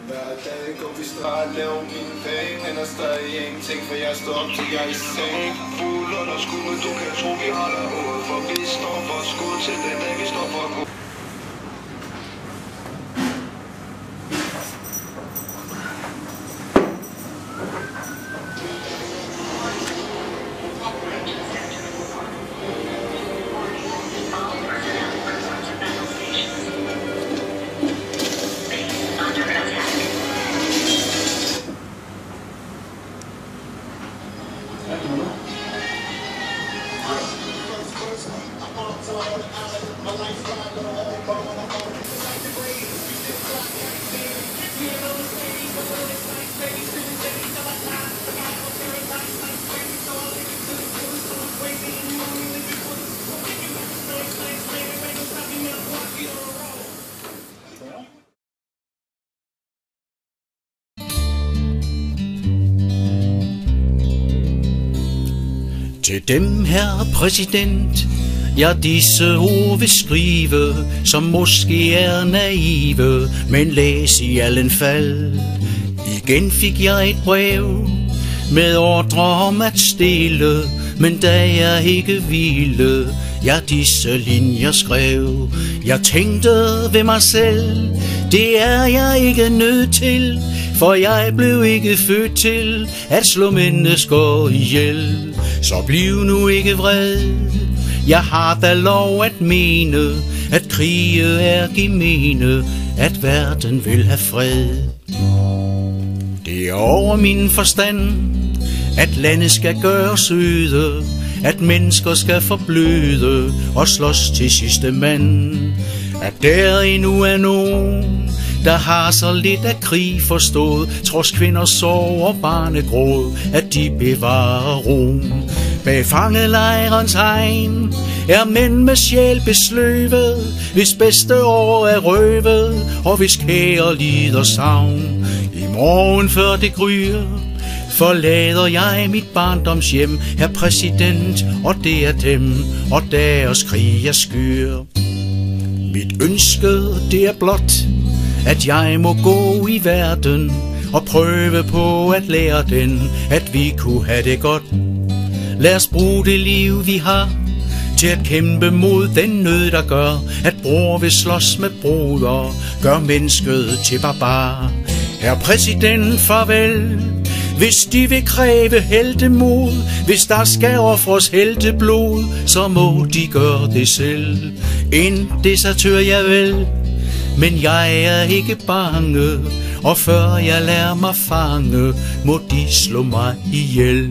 Hver dag går vi strart, laver mine penge, men der stadig ingenting, for jeg står op til jeg er i seng. Fuld under skud, du kan tro vi holder ud, for vi står for skud til den dag vi står for skud. Til dem, herre præsident, jeg disse ord vil skrive, som måske er naive, men læs i allen fald. Igen fik jeg et brev med ordre om at stille, men da jeg ikke ville, jeg disse linjer skrev. Jeg tænkte ved mig selv, det er jeg ikke nødt til, for jeg blev ikke født til at slå mennesker ihjel. Så bliv nu ikke vred, jeg har da lov at mene, at krige er gemene, at verden vil have fred. Det er over min forstand, at landet skal gøres øde, at mennesker skal forbløde og slås til sidste mand. At der endnu er nogen, der har så lidt af krig forstået, trods kvinders sorg og barnegråd, at de bevarer roen. Bag fangelejrens hegn er mænd med sjæl besløvet, hvis bedste år er røvet, og hvis kære lider savn. I morgen før det gryer, forlader jeg mit barndomshjem, herr præsident, og det er dem, og deres krig jeg skyr. Mit ønske, det er blot, at jeg må gå i verden og prøve på at lære den, at vi kunne have det godt. Lad os bruge det liv, vi har, til at kæmpe mod den nød, der gør, at bror vil slås med broder, gør mennesket til barbar. Herre præsident, farvel. Hvis de vil kræve heltemod, hvis der skal ofres helteblod, så må de gøre det selv. En desertør jeg vel, men jeg er ikke bange, og før jeg lader mig fange, må de slå mig ihjel.